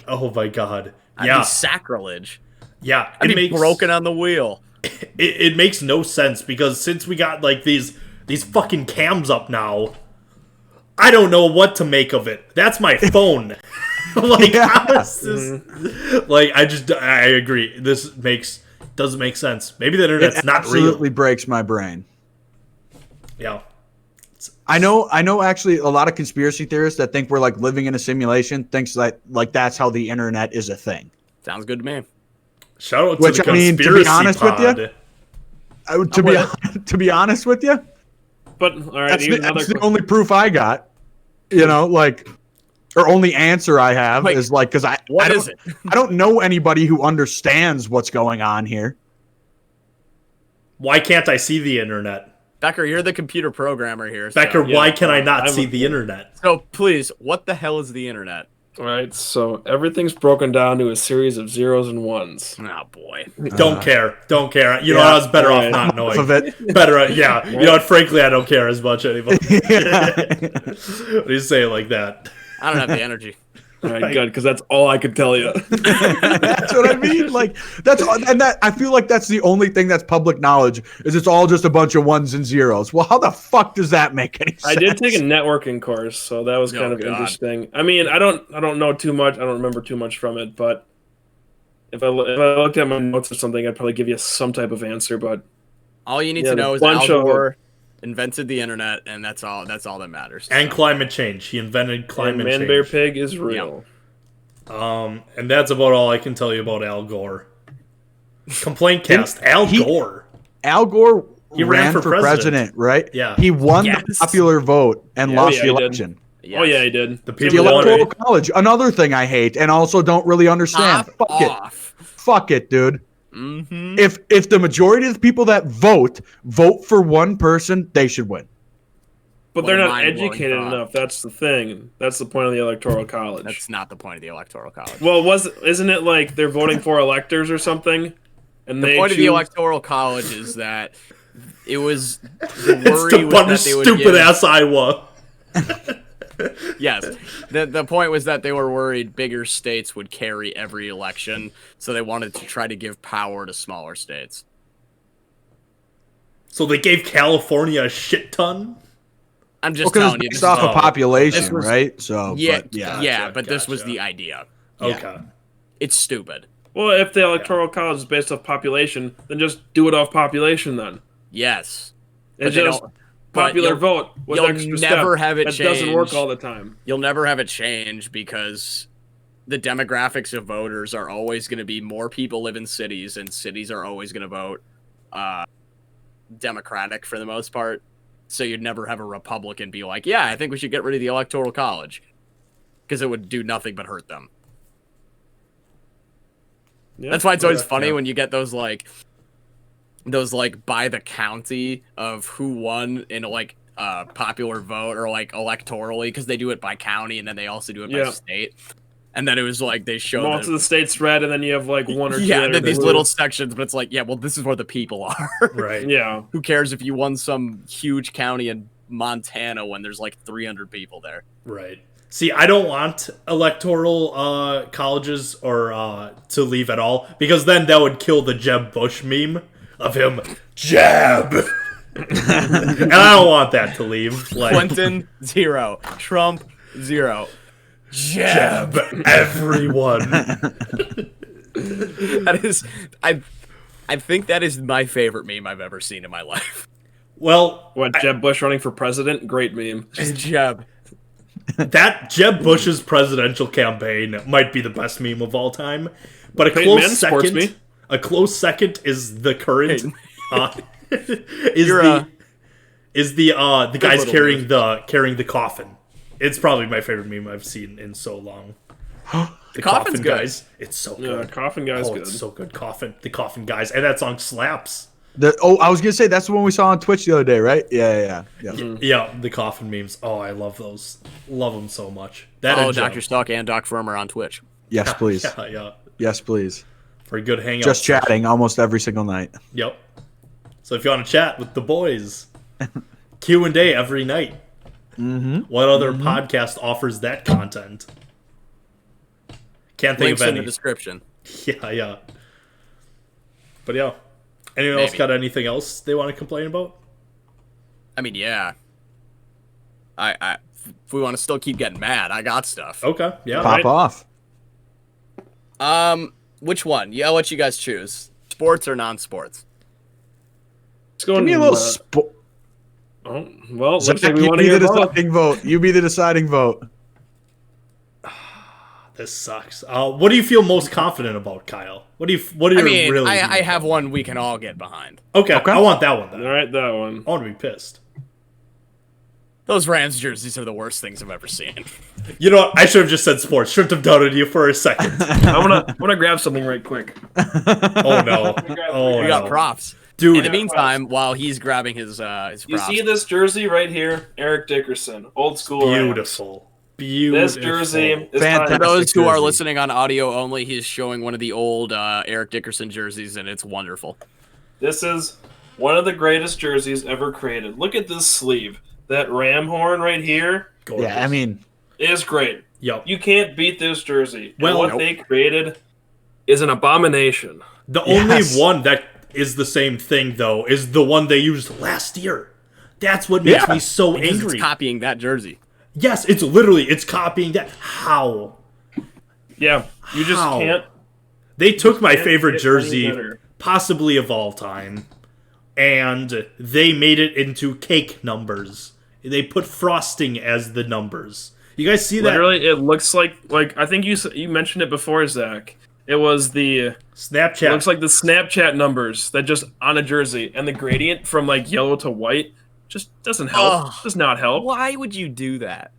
Oh my God. I'd Yeah. be sacrilege. Yeah. I'd It be makes broken on the wheel. it makes no sense because since we got like these fucking cams up now, I don't know what to make of it. That's my phone. Like Yeah. how is this? Like I agree. This doesn't make sense. Maybe the internet's It not absolutely real. breaks my brain. Yeah. I know actually a lot of conspiracy theorists that think we're like living in a simulation thinks that like that's how the internet is a thing. Sounds good to me. Shout out to Which, the I mean, to be conspiracy honest with pod. you, to be honest with you, But all right, that's, here's the, another that's the question. only proof I got. You know, like, or only answer I have Like, is like, because What is it? I don't know anybody who understands what's going on here. Why can't I see the internet? Becker, you're the computer programmer here. Becker, So, why can I not I'm see a- the internet? so please, what the hell is the internet? All right, so everything's broken down to a series of zeros and ones. Oh boy. Don't care. Don't care. You know, yeah, I was better off right. not Half knowing. of it. Better, yeah. You know what? Frankly, I don't care as much anymore. Yeah. What do you say it like that? I don't have the energy. All right, good, because that's all I could tell you. That's what I mean. Like, I feel like that's the only thing that's public knowledge is it's all just a bunch of ones and zeros. Well, how the fuck does that make any sense? I did take a networking course, so that was Oh, kind of God. interesting. I mean, I don't know too much. I don't remember too much from it, but if I looked at my notes or something, I'd probably give you some type of answer. But All you need Yeah, to know the is Al bunch of- Gore invented the internet, and that's all that matters. And So, climate change. He invented climate Man change. Bear Pig is real. And that's about all I can tell you about Al Gore. ComplaintCast. Al Gore. Al Gore He ran for president, right? Yeah. He won Yes. the popular vote and Yeah, lost yeah, the he did. election. yes. Oh yeah, he did. The The people People wanted electoral college, another thing I hate and also don't really understand. Pop Fuck it. off. Fuck it, dude. Mm-hmm. If the majority of the people that vote for one person, they should win. But What a they're not mind-blowing educated thought. enough. That's the thing. That's the point of the electoral college. That's not the point of the electoral college. Well, isn't it like they're voting for electors or something? And The they point of the choose- electoral college is that it was the It's worry to was punish that they would stupid give, ass Iowa. Yes, the point was that they were worried bigger states would carry every election, so they wanted to try to give power to smaller states. So they gave California a shit ton? I'm just Because telling you, it's this based off is, of population, this was- right? So, yeah, but, yeah. yeah, but this was gotcha. the idea. Okay. It's stupid. Well, if the electoral college is based off population, then just do it off population. Then Yes, it's they just don't- but popular you'll- vote with you'll extra never step. have it That doesn't work change. all the time. You'll never have it change because the demographics of voters are always going to be more people live in cities, and cities are always going to vote Democratic for the most part. So you'd never have a Republican be like, yeah, I think we should get rid of the electoral college, because it would do nothing but hurt them. Yeah. That's why it's always Yeah, funny yeah. when you get those like by the county of who won in like popular vote or like electorally, because they do it by county and then they also do it by Yeah. state. And then it was like they show Most of the states red, and then you have like one or two. yeah, that are then these blue. little sections, but it's like, yeah, well, this is where the people are. Right. Yeah, Who cares if you won some huge county in Montana when there's like 300 people there? Right. See, I don't want electoral colleges or to leave at all, because then that would kill the Jeb Bush meme of him, Jeb! And I don't want that to leave. Like, Clinton 0, Trump 0. Jeb, everyone. That is, I think that is my favorite meme I've ever seen in my life. Well, what Jeb Bush running for president? Great meme. Just Jeb. that Jeb Bush's presidential campaign might be the best meme of all time, but a Peyton close Manning sports me. second, a close second is the current. You're Is the guys little carrying the coffin. It's probably my favorite meme I've seen in so long. The coffin's good. guys. It's so Yeah, good. coffin guy's Oh, good. it's so good. The coffin guys, and that song slaps. I was gonna say that's the one we saw on Twitch the other day, right? Yeah. Yeah, the coffin memes. Oh, I love those. Love them so much. That Oh, and Dr. Joe. Stock and Doc Firm are on Twitch. Yes, please. Yeah. Yes, please. For a good hangout. Just chatting almost every single night. Yep. So if you want to chat with the boys, Q&A every night. Mm-hmm. What other podcast offers that content? Can't think Links of in any. the description. Yeah. But yeah. Anyone else Maybe. got anything else they want to complain about? I mean, yeah. If we want to still keep getting mad, I got stuff. Okay. Yeah. Pop off. Which one? Yeah, I'll let you guys choose. Sports or non-sports? Let's go Give me a and, little. oh, well, looks Zach, like we you want to be hear the both. deciding vote. You be the deciding vote. This sucks. What do you feel most confident about, Kyle? What are you really? I have one we can all get behind. Okay. I want that one then. All right, that one. I want to be pissed. Those Rams jerseys are the worst things I've ever seen. You know what? I should have just said sports. Shouldn't have doubted you for a second. I wanna grab something right quick. Oh no. Oh We got props. Dude. In the meantime, while he's grabbing his props. You see this jersey right here? Eric Dickerson, old school. Beautiful. Beautiful. This jersey is Fantastic. For those who are jersey. listening on audio only, he's showing one of the old Eric Dickerson jerseys, and it's wonderful. This is one of the greatest jerseys ever created. Look at this sleeve. That ram horn right here Gorgeous. Yeah, I mean, is great. Yep. You can't beat this jersey. And Well, what they created is an abomination. The only Yes. one that is the same thing, though, is the one they used last year. That's what makes me so Because angry. it's copying that jersey. Yes, it's copying that. How? Yeah, you just How? can't. They took my can't favorite get any jersey, better. possibly of all time, and they made it into cake numbers. They put frosting as the numbers. You guys see that? Literally, it looks like I think you mentioned it before, Zach. It was the Snapchat. It looks like the Snapchat numbers that just on a jersey, and the gradient from like yellow to white just doesn't help. Ugh. Does not help. Why would you do that?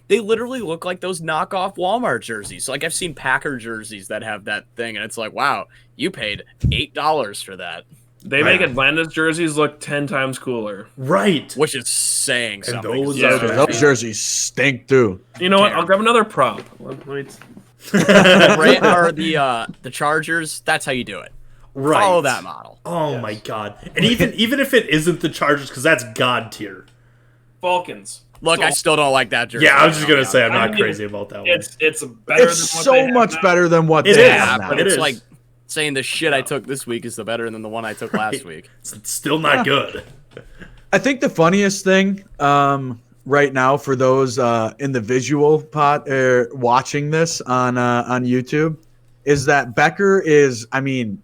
They literally look like those knockoff Walmart jerseys. Like I've seen Packer jerseys that have that thing, and it's like, wow, you paid $8 for that, They make Atlanta's jerseys look 10 times cooler. Right. which is saying something. those Yeah. are those jerseys stink too. You know what? I'll grab another prop. Wait. The Chargers. That's how you do it. right. Follow that model. Oh my god. And even if it isn't the Chargers, because that's god tier. Falcons. Look, I still don't like that jersey. Yeah, I was just gonna say I'm I not mean, crazy about that one. It's better It's than what so they have much now. better than what It they is, have now. but It it's is. like saying the shit I took this week is the better than the one I took last week. It's still not good. I think the funniest thing right now for those in the visual pot watching this on YouTube is that Becker is, I mean,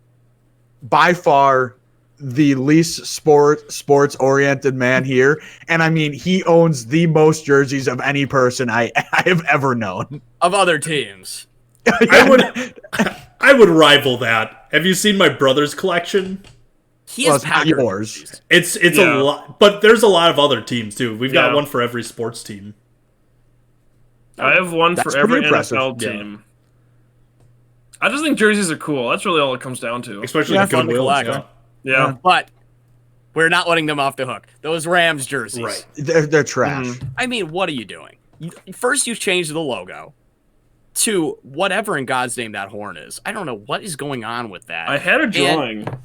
by far the least sports oriented man here, and I mean he owns the most jerseys of any person I have ever known. Of other teams. I would rival that. Have you seen my brother's collection? He Well, has it's not Packer yours. jerseys. It's Yeah. a lot, but there's a lot of other teams too. We've got Yeah. one for every sports team. I have one That's for every pretty impressive. NFL Yeah. team. I just think jerseys are cool. That's really all it comes down to. Especially Yeah, the fun to Goodwill and collect. stuff. Yeah. But we're not letting them off the hook. Those Rams jerseys. Right. They're trash. I mean, what are you doing? First, you changed the logo to whatever in God's name that horn is. I don't know what is going on with that. I had a drawing, and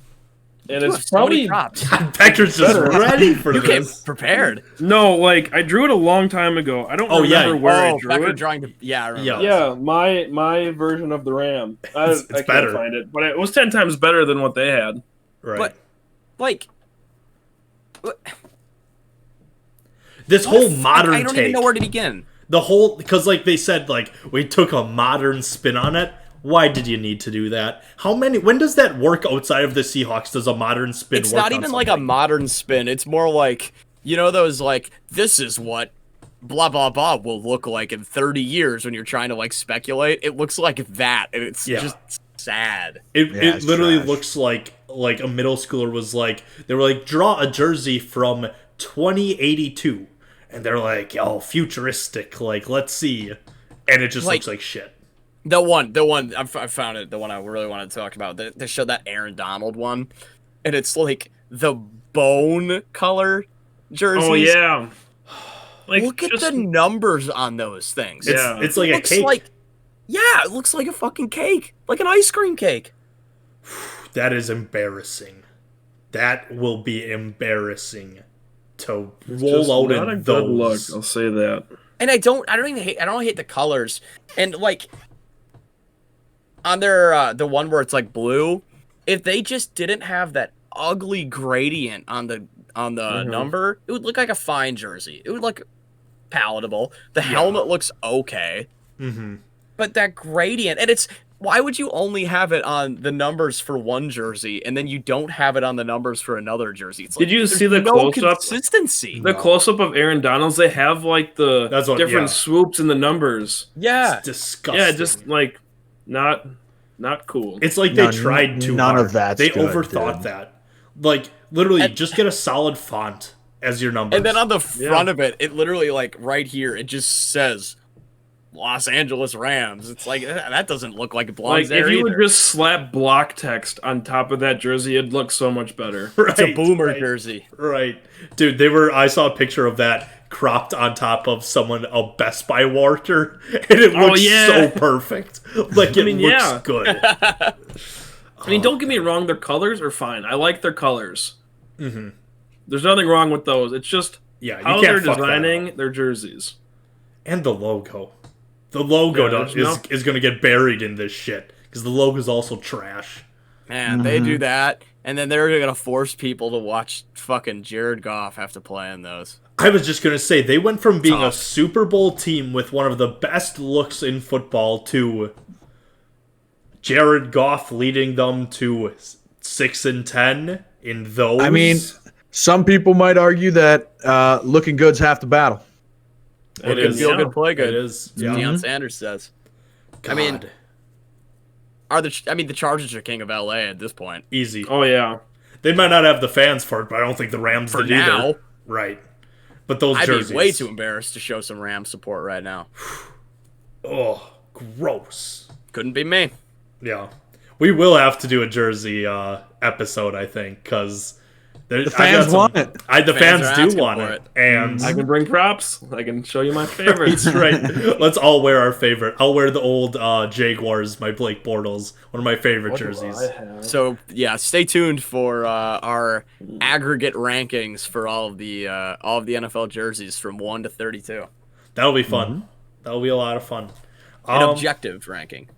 You it's have so many probably props. Becker's just ready for You came this. prepared. no, like I drew it a long time ago. I don't Oh, yeah. remember where I Oh, drew Becker it. drawing. Yeah, I remember. Yeah. Yeah, my version of the Ram. I It's can't better. find it, but it was 10 times better than what they had. Right. But, like, This whole modern I don't take. even know where to begin. The whole, because like they said, like we took a modern spin on it. Why did you need to do that? When does that work outside of the Seahawks? Does a modern spin It's work not on even like a something? modern spin. It's more like, you know, those like, this is what blah blah blah will look like in 30 years when you're trying to like speculate. It looks like that, and it's Yeah. just sad. It it's literally trash. looks like a middle schooler was like, they were like, draw a jersey from 2082, and they're like, oh, futuristic, like let's see, and it just Like- looks like shit. The one I found it. The one I really wanted to talk about. They showed that Aaron Donald one, and it's like the bone color jerseys. Oh yeah. Like Look at just, the numbers on those things. It's Yeah. it's like a looks cake. like, yeah, it looks like a fucking cake, like an ice cream cake. That is embarrassing. That will be embarrassing to just roll out not a in good look. those. I'll say that. And I don't hate the colors. And like on their the one where it's like blue, if they just didn't have that ugly gradient on the number, it would look like a fine jersey. It would look palatable. The helmet looks okay. Mm-hmm. But that gradient, and it's why would you only have it on the numbers for one jersey and then you don't have it on the numbers for another jersey? It's like, Did you see the no close-up? consistency. The close-up of Aaron Donalds, they have like the different swoops in the numbers. Yeah. It's disgusting. Yeah, just like not cool. It's like they tried too none hard. Of that. They overthought that. Like, literally, just get a solid font as your numbers. And then on the front of it, it literally, like, right here, it just says Los Angeles Rams. It's like, that doesn't look like it belongs there if you either. would just slap block text on top of that jersey, it'd look so much better. Right, it's a boomer jersey. Right. Dude, I saw a picture of that cropped on top of a Best Buy worker, and it looks so perfect. Like, it looks good. I mean, don't get me wrong, their colors are fine. I like their colors. Mm-hmm. There's nothing wrong with those. It's just how they're designing their jerseys. And the logo. The logo is going to get buried in this shit, because the logo is also trash. Man, they do that, and then they're going to force people to watch fucking Jared Goff have to play in those. I was just going to say, they went from being a Super Bowl team with one of the best looks in football to Jared Goff leading them to 6-10 in those. I mean, some people might argue that looking good's half the battle. It is. Feel good, play good. It is. Deion Sanders says. God. I mean, the Chargers are king of LA at this point. Easy. Oh yeah. They might not have the fans for it, but I don't think the Rams did now. either. Right. But those jerseys. I'd be way too embarrassed to show some Rams support right now. Oh, gross. Couldn't be me. Yeah. We will have to do a jersey episode, I think, because the fans want it. The fans do want it. And I can bring props. I can show you my favorites. Right. Let's all wear our favorite. I'll wear the old Jaguars, my Blake Bortles, one of my favorite jerseys. So, yeah, stay tuned for our aggregate rankings for all of the NFL jerseys from 1 to 32. That'll be fun. Mm-hmm. That'll be a lot of fun. An objective ranking.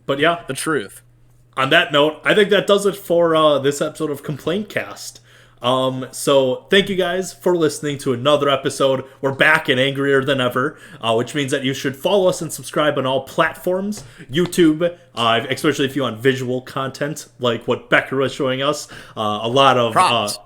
But yeah. The truth. On that note, I think that does it for this episode of ComplaintCast. So thank you guys for listening to another episode. We're back and angrier than ever, which means that you should follow us and subscribe on all platforms. YouTube, especially if you want visual content like what Becker was showing us. A lot of props.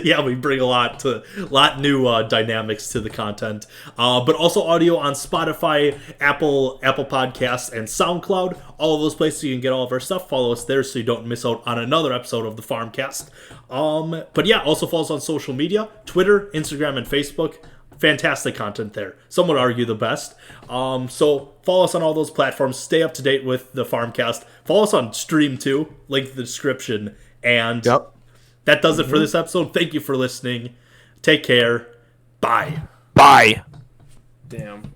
Yeah, we bring a lot new dynamics to the content. But also audio on Spotify, Apple Podcasts, and SoundCloud. All of those places you can get all of our stuff. Follow us there so you don't miss out on another episode of the Farmcast. But yeah, also follow us on social media, Twitter, Instagram, and Facebook. Fantastic content there. Some would argue the best. So follow us on all those platforms. Stay up to date with the Farmcast. Follow us on Stream too. Link in the description. And that does it for this episode. Thank you for listening. Take care. Bye. Bye. Damn.